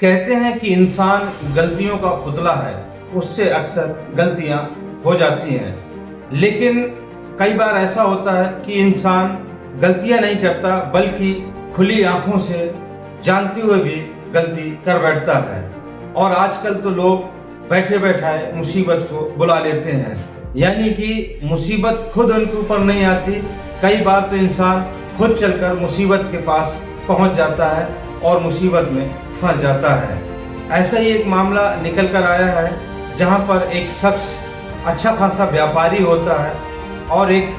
कहते हैं कि इंसान गलतियों का पुतला है, उससे अक्सर गलतियां हो जाती हैं। लेकिन कई बार ऐसा होता है कि इंसान गलतियां नहीं करता, बल्कि खुली आंखों से जानते हुए भी गलती कर बैठता है। और आजकल तो लोग बैठे बैठाए मुसीबत को बुला लेते हैं, यानी कि मुसीबत खुद उनके ऊपर नहीं आती। कई बार तो इंसान खुद चलकर मुसीबत के पास पहुंच जाता है और मुसीबत में फंस जाता है। ऐसा ही एक मामला निकल कर आया है, जहां पर एक शख्स अच्छा खासा व्यापारी होता है और एक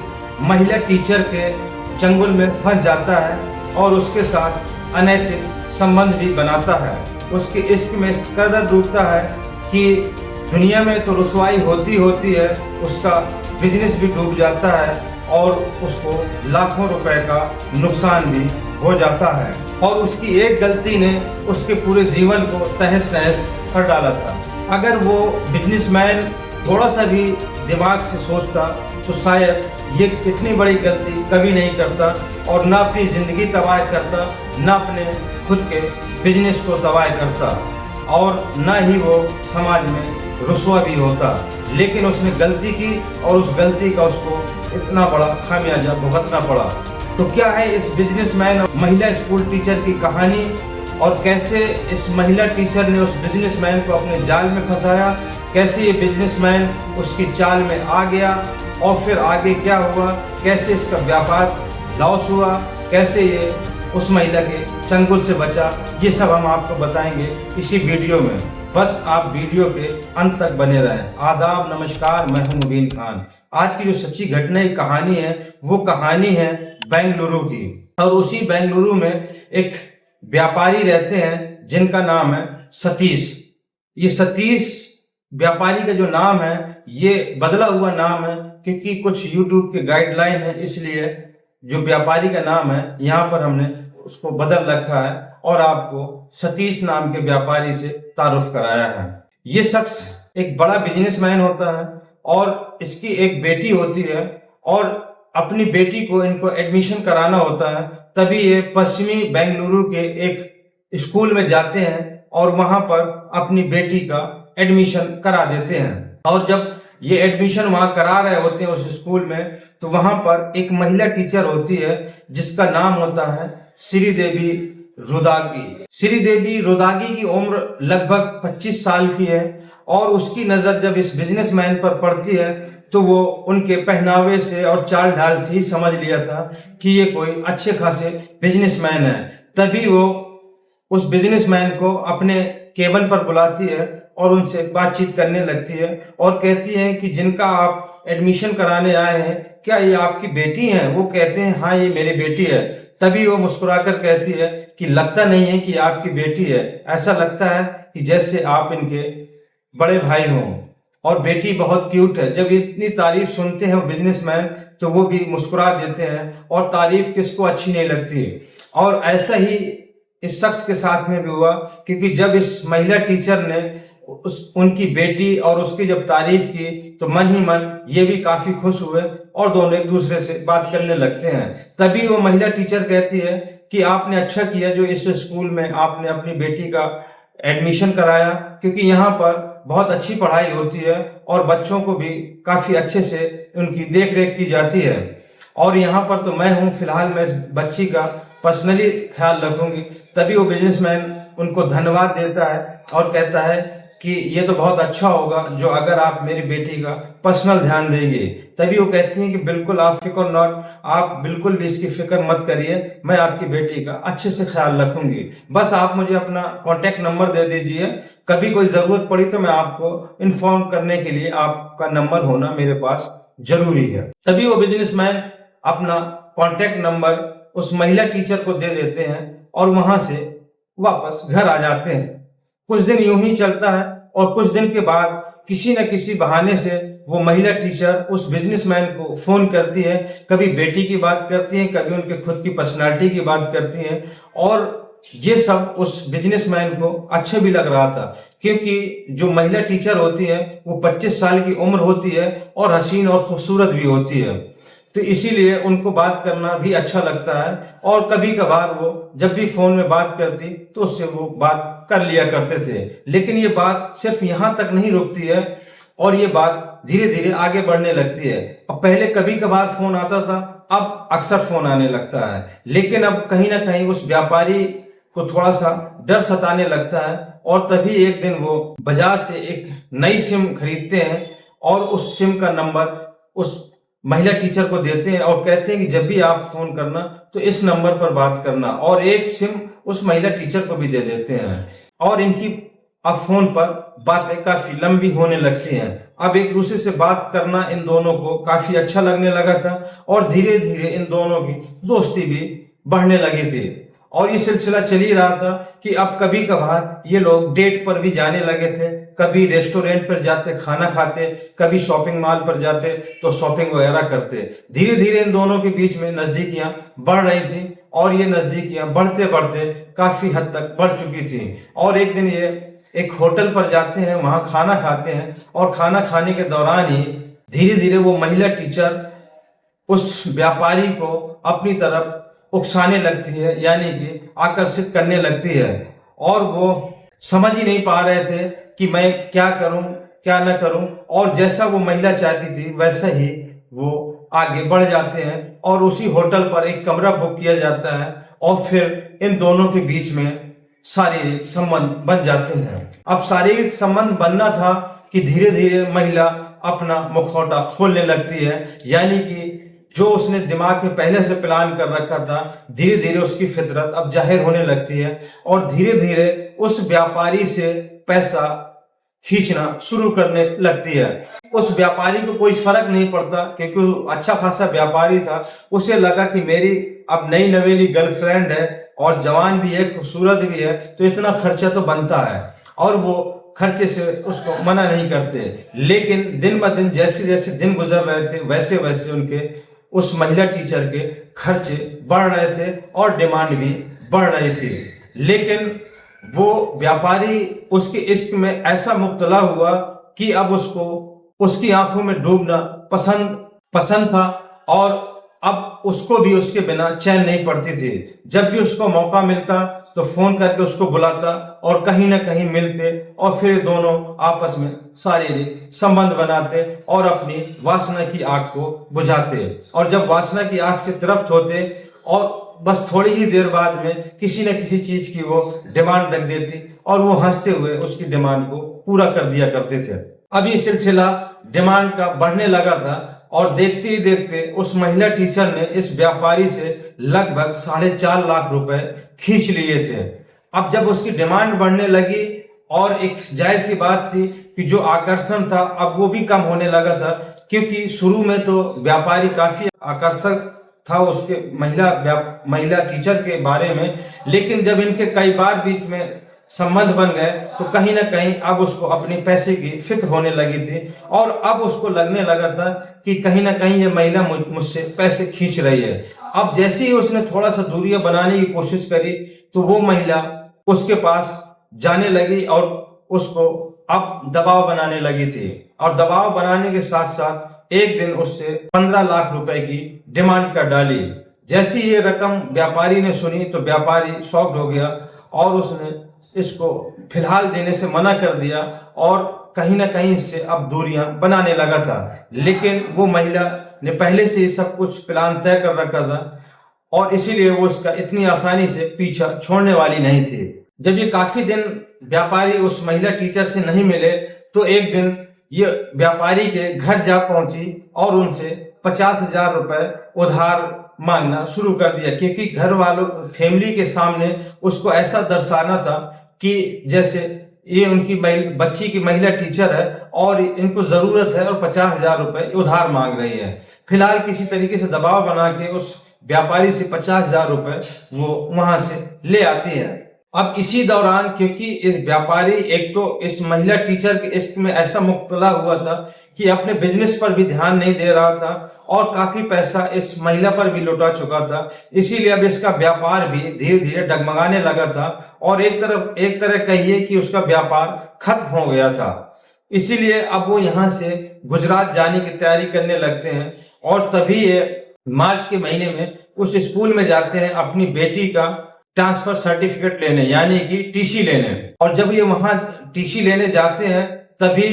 महिला टीचर के चंगुल में फंस जाता है और उसके साथ अनैतिक संबंध भी बनाता है। उसके इश्क में इस कदर डूबता है कि दुनिया में तो रुसवाई होती है, उसका बिजनेस भी डूब जाता है और उसको लाखों रुपए का नुकसान भी हो जाता है। और उसकी एक गलती ने उसके पूरे जीवन को तहस नहस कर डाला था। अगर वो बिजनेसमैन थोड़ा सा भी दिमाग से सोचता तो शायद ये इतनी बड़ी गलती कभी नहीं करता और ना अपनी ज़िंदगी तबाह करता, ना अपने खुद के बिजनेस को तबाह करता और ना ही वो समाज में रुसवा भी होता। लेकिन उसने गलती की और उस गलती का उसको इतना बड़ा खामियाजा भुगतना पड़ा। तो क्या है इस बिजनेसमैन और महिला स्कूल टीचर की कहानी, और कैसे इस महिला टीचर ने उस बिजनेसमैन को अपने जाल में फंसाया, कैसे ये बिजनेसमैन उसकी चाल में आ गया और फिर आगे क्या हुआ, कैसे इसका व्यापार लॉस हुआ, कैसे ये उस महिला के चंगुल से बचा, ये सब हम आपको बताएंगे इसी वीडियो में। बस आप वीडियो के अंत तक बने रहें। आदाब, नमस्कार, मैं हूं मुबीन खान। आज की जो सच्ची घटना की कहानी है वो कहानी है बेंगलुरु की। और उसी बेंगलुरु में एक व्यापारी रहते हैं जिनका नाम है सतीश। ये सतीश व्यापारी का जो नाम है ये बदला हुआ नाम है, क्योंकि कुछ यूट्यूब के गाइडलाइन है, इसलिए जो व्यापारी का नाम है यहाँ पर हमने उसको बदल रखा है और आपको सतीश नाम के व्यापारी से तारुफ कराया है। ये शख्स एक बड़ा बिजनेसमैन होता है और इसकी एक बेटी होती है और अपनी बेटी को इनको एडमिशन कराना होता है। तभी ये पश्चिमी बेंगलुरु के एक स्कूल में जाते हैं और वहां पर अपनी बेटी का एडमिशन करा देते हैं। और जब ये एडमिशन वहां करा रहे होते हैं उस स्कूल में, तो वहां पर एक महिला टीचर होती है जिसका नाम होता है श्रीदेवी रुदागी। श्रीदेवी रुदागी की उम्र लगभग 25 साल की है और उसकी नजर जब इस बिजनेसमैन पर पड़ती है तो वो उनके पहनावे से और चाल ढाल से ही समझ लिया था कि ये कोई अच्छे खासे बिजनेसमैन है। तभी वो उस बिजनेसमैन को अपने केबिन पर बुलाती है और उनसे बातचीत करने लगती है और कहती है कि जिनका आप एडमिशन कराने आए हैं, क्या ये आपकी बेटी हैं? वो कहते हैं हाँ, ये मेरी बेटी है। तभी वो मुस्कुराकर कहती है कि लगता नहीं है कि आपकी बेटी है, ऐसा लगता है कि जैसे आप इनके बड़े भाई हों, और बेटी बहुत क्यूट है। जब इतनी तारीफ सुनते हैं वो बिजनेसमैन तो वो भी मुस्कुरा देते हैं, और तारीफ किसको अच्छी नहीं लगती। और ऐसा ही इस शख्स के साथ में भी हुआ, क्योंकि जब इस महिला टीचर ने उनकी बेटी और उसकी जब तारीफ की तो मन ही मन ये भी काफी खुश हुए और दोनों एक दूसरे से बात करने लगते हैं। तभी वो महिला टीचर कहती है कि आपने अच्छा किया जो इस स्कूल में आपने अपनी बेटी का एडमिशन कराया, क्योंकि यहाँ पर बहुत अच्छी पढ़ाई होती है और बच्चों को भी काफी अच्छे से उनकी देख रेख की जाती है। और यहाँ पर तो मैं हूँ, फिलहाल मैं इस बच्ची का पर्सनली ख्याल रखूंगी। तभी वो बिजनेसमैन उनको धन्यवाद देता है और कहता है कि ये तो बहुत अच्छा होगा जो अगर आप मेरी बेटी का पर्सनल ध्यान देंगे। तभी वो कहती हैं कि बिल्कुल आप फिक्र नॉट, आप बिल्कुल भी इसकी फिक्र मत करिए, मैं आपकी बेटी का अच्छे से ख्याल रखूंगी। बस आप मुझे अपना कॉन्टेक्ट नंबर दे दीजिए, कभी कोई जरूरत पड़ी तो मैं आपको इन्फॉर्म करने के लिए आपका नंबर होना मेरे पास जरूरी है। तभी वो बिजनेसमैन अपना कॉन्टेक्ट नंबर उस महिला टीचर को दे देते हैं और वहां से वापस घर आ जाते हैं। कुछ दिन यूं ही चलता है और कुछ दिन के बाद किसी न किसी बहाने से वो महिला टीचर उस बिजनेसमैन को फोन करती है। कभी बेटी की बात करती है, कभी उनके खुद की पर्सनालिटी की बात करती है। और ये सब उस बिजनेसमैन को अच्छा भी लग रहा था, क्योंकि जो महिला टीचर होती है वो 25 साल की उम्र होती है और हसीन और खूबसूरत भी होती है, तो इसीलिए उनको बात करना भी अच्छा लगता है। और कभी कभार वो जब भी फोन में बात करती तो उससे वो बात कर लिया करते थे। लेकिन ये बात सिर्फ यहाँ तक नहीं रुकती है और ये बात धीरे धीरे आगे बढ़ने लगती है। अब पहले कभी कभार फोन आता था, अब अक्सर फोन आने लगता है। लेकिन अब कहीं ना कहीं उस व्यापारी को थोड़ा सा डर सताने लगता है और तभी एक दिन वो बाजार से एक नई सिम खरीदते हैं और उस सिम का नंबर उस महिला टीचर को देते हैं और कहते हैं कि जब भी आप फोन करना तो इस नंबर पर बात करना, और एक सिम उस महिला टीचर को भी दे देते हैं। और इनकी अब फोन पर बातें काफी लंबी होने लगती हैं। अब एक दूसरे से बात करना इन दोनों को काफी अच्छा लगने लगा था और धीरे धीरे इन दोनों की दोस्ती भी बढ़ने लगी थी। और ये सिलसिला चल ही रहा था कि अब कभी कभार ये लोग डेट पर भी जाने लगे थे, कभी रेस्टोरेंट पर जाते खाना खाते, कभी शॉपिंग मॉल पर जाते तो शॉपिंग वगैरह करते। धीरे धीरे इन दोनों के बीच में नजदीकियां बढ़ रही थी और ये नजदीकियां बढ़ते बढ़ते काफी हद तक बढ़ चुकी थी। और एक दिन ये एक होटल पर जाते हैं, वहां खाना खाते हैं और खाना खाने के दौरान ही धीरे धीरे वो महिला टीचर उस व्यापारी को अपनी तरफ उकसाने लगती है, यानी कि आकर्षित करने लगती है। और वो समझ ही नहीं पा रहे थे कि मैं क्या करूं क्या न करूं, और जैसा वो महिला चाहती थी वैसा ही वो आगे बढ़ जाते हैं और उसी होटल पर एक कमरा बुक किया जाता है और फिर इन दोनों के बीच में शारीरिक संबंध बन जाते हैं। अब शारीरिक संबंध बनना था कि धीरे धीरे महिला अपना मुखौटा खोलने लगती है, यानी कि जो उसने दिमाग में पहले से प्लान कर रखा था, धीरे धीरे उसकी फितरत अब जाहिर होने लगती है और धीरे धीरे उस व्यापारी से पैसा खींचना शुरू करने लगती है। उस व्यापारी को कोई फर्क नहीं पड़ता क्योंकि वो अच्छा खासा व्यापारी था। उसे लगा कि मेरी अब नई नवेली गर्लफ्रेंड है और जवान भी है, खूबसूरत भी है, तो इतना खर्चा तो बनता है, और वो खर्चे से उसको मना नहीं करते। लेकिन दिन ब दिन जैसे जैसे दिन गुजर रहे थे वैसे वैसे उनके उस महिला टीचर के खर्चे बढ़ रहे थे और डिमांड भी बढ़ रही थी। लेकिन वो व्यापारी उसके इश्क में ऐसा मुब्तला हुआ कि अब उसको उसकी आंखों में डूबना पसंद था और अब उसको भी उसके बिना चैन नहीं पड़ती थी। जब भी उसको मौका मिलता तो फोन करके उसको बुलाता और कहीं ना कहीं मिलते और फिर दोनों आपस में शारीरिक संबंध बनाते और अपनी वासना की आग को बुझाते। और जब वासना की आग से तृप्त होते और बस थोड़ी ही देर बाद में किसी न किसी चीज की वो डिमांड रख देती और वो हंसते हुए उसकी डिमांड को पूरा कर दिया करते थे। अब ये सिलसिला डिमांड का बढ़ने लगा था और देखते ही देखते उस महिला टीचर ने इस व्यापारी से लगभग 4.5 लाख रुपए खींच लिए थे। अब जब उसकी डिमांड बढ़ने लगी और एक जाहिर सी बात थी कि जो आकर्षण था अब वो भी कम होने लगा था, क्योंकि शुरू में तो व्यापारी काफी आकर्षक था उसके महिला टीचर के बारे में, लेकिन जब इनके कई बार बीच में संबंध बन गए तो कहीं ना कहीं अब उसको अपने पैसे की फिक्र होने लगी थी और अब उसको लगने लगा था कि कहीं ना कहीं ये महिला मुझसे पैसे खींच रही है। अब जैसे ही उसने थोड़ा सा दूरियां बनाने की कोशिश करी तो वो महिला उसके पास जाने लगी और उसको अब दबाव बनाने लगी थी, और दबाव बनाने के साथ साथ एक दिन उससे 15 लाख रुपए की डिमांड कर डाली। जैसी ये रकम व्यापारी ने सुनी तो व्यापारी शॉक्ड हो गया और उसने इसको फिलहाल देने से मना कर दिया और कहीं ना कहीं इससे अब दूरियां बनाने लगा था। लेकिन वो महिला ने पहले से ही सब कुछ प्लान तय कर रखा था और इसीलिए वो उसका इतनी आसानी से पीछा छोड़ने वाली नहीं थी। जब ये काफी दिन व्यापारी उस महिला टीचर से नहीं मिले तो एक दिन ये व्यापारी के घर जा पहुंची और उनसे 50,000 रुपए उधार मांगना शुरू कर दिया, क्योंकि घर वालों फैमिली के सामने उसको ऐसा दर्शाना था कि जैसे ये उनकी बच्ची की महिला टीचर है और इनको जरूरत है और 50,000 रुपए उधार मांग रही है। फिलहाल किसी तरीके से दबाव बना के उस व्यापारी से 50,000 रुपए वो वहां से ले आती है। अब इसी दौरान क्योंकि इस व्यापारी एक तो इस महिला टीचर के इश्क में ऐसा मुब्तला हुआ था कि अपने बिजनेस पर भी ध्यान नहीं दे रहा था और काफी पैसा इस महिला पर भी लुटा चुका था, इसीलिए अब इसका व्यापार भी धीरे धीरे डगमगाने लगा था और एक तरह कहिए कि उसका व्यापार खत्म हो गया था। इसीलिए अब वो यहाँ से गुजरात जाने की तैयारी करने लगते हैं और तभी ये मार्च के महीने में उस स्कूल में जाते हैं अपनी बेटी का ट्रांसफर सर्टिफिकेट लेने, यानी कि टीसी लेने। और जब ये वहां टीसी लेने जाते हैं तभी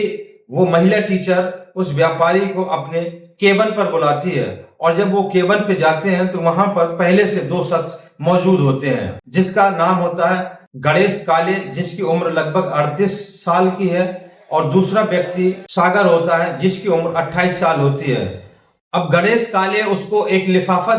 वो महिला टीचर उस व्यापारी को अपने केबिन पर बुलाती है। और जब वो केबिन पे जाते हैं तो वहां पर पहले से 2 शख्स मौजूद होते हैं, जिसका नाम होता है गणेश काले, जिसकी उम्र लगभग 38 साल की है, और दूसरा व्यक्ति सागर होता है जिसकी उम्र 28 साल होती है। अब गणेश काले उसको एक लिफाफा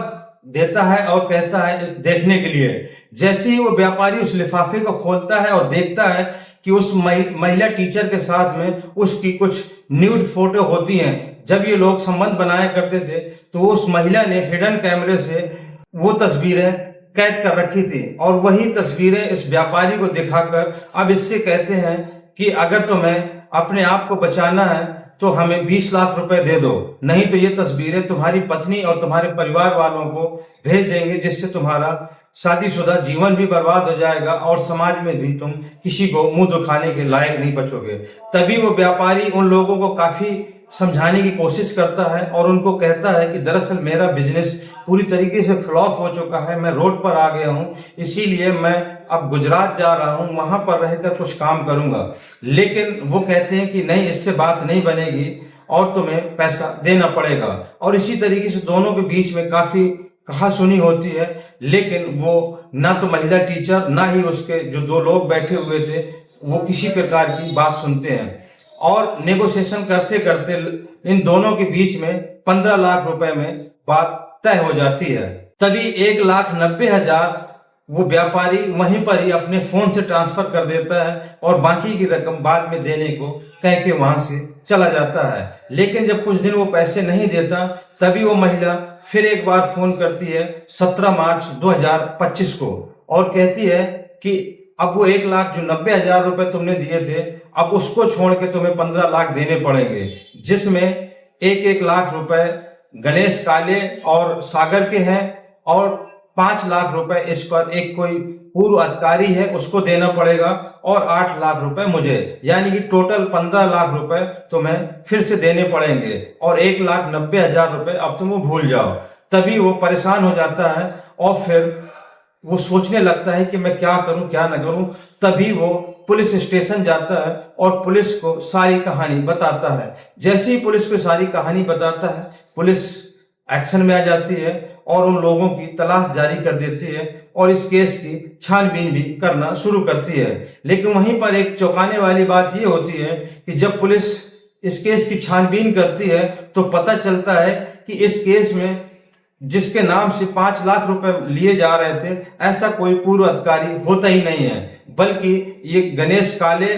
देता है और कहता है देखने के लिए। जैसे ही वो व्यापारी उस लिफाफे को खोलता है और देखता है कि उस महिला टीचर के साथ में उसकी कुछ न्यूड फोटो होती हैं। जब ये लोग संबंध बनाया करते थे तो उस महिला ने हिडन कैमरे से वो तस्वीरें कैद कर रखी थी, और वही तस्वीरें इस व्यापारी को दिखाकर अब इससे कहते हैं कि अगर तुम्हें अपने आप को बचाना है तो हमें 20 लाख रुपए दे दो, नहीं तो ये तस्वीरें तुम्हारी पत्नी और तुम्हारे परिवार वालों को भेज देंगे, जिससे तुम्हारा शादीशुदा जीवन भी बर्बाद हो जाएगा और समाज में भी तुम किसी को मुंह दिखाने के लायक नहीं बचोगे। तभी वो व्यापारी उन लोगों को काफी समझाने की कोशिश करता है और उनको कहता है कि दरअसल मेरा बिजनेस पूरी तरीके से फ्लॉप हो चुका है, मैं रोड पर आ गया हूँ, इसीलिए मैं अब गुजरात जा रहा हूँ, वहां पर रहकर कुछ काम करूंगा। लेकिन वो कहते हैं कि नहीं, इससे बात नहीं बनेगी और तुम्हें पैसा देना पड़ेगा। और इसी तरीके से दोनों के बीच में काफी कहा सुनी होती है, लेकिन वो ना तो महिला टीचर ना ही उसके जो 2 लोग बैठे हुए थे वो किसी प्रकार की बात सुनते हैं। और नेगोशिएशन करते करते इन दोनों के बीच में 15 लाख रुपए में बात तय हो जाती है। तभी 1,90,000 वो व्यापारी वहीं पर ही अपने फोन से ट्रांसफर कर देता है और बाकी की रकम बाद में देने को कह के वहां से चला जाता है। लेकिन जब कुछ दिन वो पैसे नहीं देता तभी वो महिला फिर एक बार फोन करती है 17 मार्च 2025 को और कहती है कि अब वो 1,90,000 रुपए तुमने दिए थे, अब उसको छोड़ के तुम्हें 15 लाख देने पड़ेंगे, जिसमें 1-1 लाख रुपए गणेश काले और सागर के हैं और 5 लाख रुपए इस पर एक कोई पूर्व अधिकारी है उसको देना पड़ेगा और 8 लाख रुपए मुझे, यानी कि टोटल 15 लाख रुपए तुम्हें फिर से देने पड़ेंगे और 1,90,000 रुपए अब तुम वो भूल जाओ। तभी वो परेशान हो जाता है और फिर वो सोचने लगता है कि मैं क्या करूं क्या ना करूं। तभी वो पुलिस स्टेशन जाता है और पुलिस को सारी कहानी बताता है। जैसे ही पुलिस को सारी कहानी बताता है, पुलिस एक्शन में आ जाती है और उन लोगों की तलाश जारी कर देती है और इस केस की छानबीन भी करना शुरू करती है। लेकिन वहीं पर एक चौंकाने वाली बात ये होती है कि जब पुलिस इस केस की छानबीन करती है तो पता चलता है कि इस केस में जिसके नाम से 5 लाख रुपए लिए जा रहे थे ऐसा कोई पूर्व अधिकारी होता ही नहीं है, बल्कि ये गणेश काले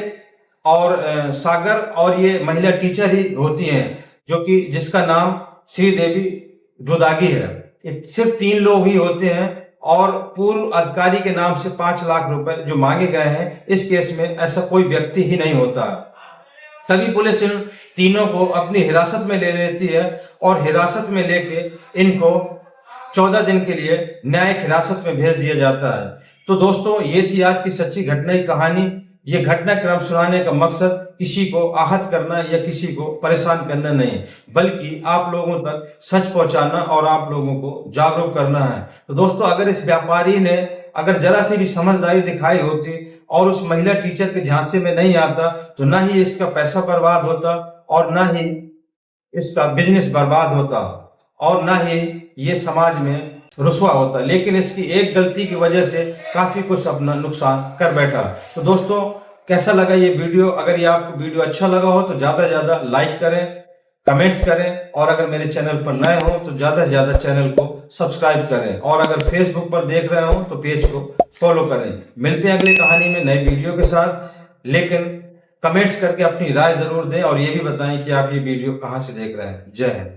और सागर और ये महिला टीचर ही होती हैं, जो कि जिसका नाम श्रीदेवी दुदागी है। सिर्फ 3 लोग ही होते हैं और पूर्व अधिकारी के नाम से 5 लाख रुपए जो मांगे गए हैं इस केस में ऐसा कोई व्यक्ति ही नहीं होता। तभी पुलिस इन तीनों को अपनी हिरासत में ले लेती है और हिरासत में लेके इनको 14 दिन के लिए न्यायिक हिरासत में भेज दिया जाता है। तो दोस्तों, ये थी आज की सच्ची घटना की कहानी। ये घटनाक्रम सुनाने का मकसद किसी को आहत करना या किसी को परेशान करना नहीं, बल्कि आप लोगों तक सच पहुंचाना और आप लोगों को जागरूक करना है। तो दोस्तों, अगर इस व्यापारी ने अगर जरा सी भी समझदारी दिखाई होती और उस महिला टीचर के झांसे में नहीं आता तो ना ही इसका पैसा बर्बाद होता और ना ही इसका बिजनेस बर्बाद होता और ना ही ये समाज में रुसवा होता। लेकिन इसकी एक गलती की वजह से काफी कुछ अपना नुकसान कर बैठा। तो दोस्तों, कैसा लगा ये वीडियो? अगर ये आपको वीडियो अच्छा लगा हो तो ज्यादा से ज्यादा लाइक करें, कमेंट्स करें और अगर मेरे चैनल पर नए हो तो ज्यादा से ज्यादा चैनल को सब्सक्राइब करें और अगर फेसबुक पर देख रहे हो तो पेज को फॉलो करें। मिलते हैं अगली कहानी में नई वीडियो के साथ, लेकिन कमेंट्स करके अपनी राय जरूर दें और ये भी बताएं कि आप ये वीडियो कहां से देख रहे हैं। जय हिंद।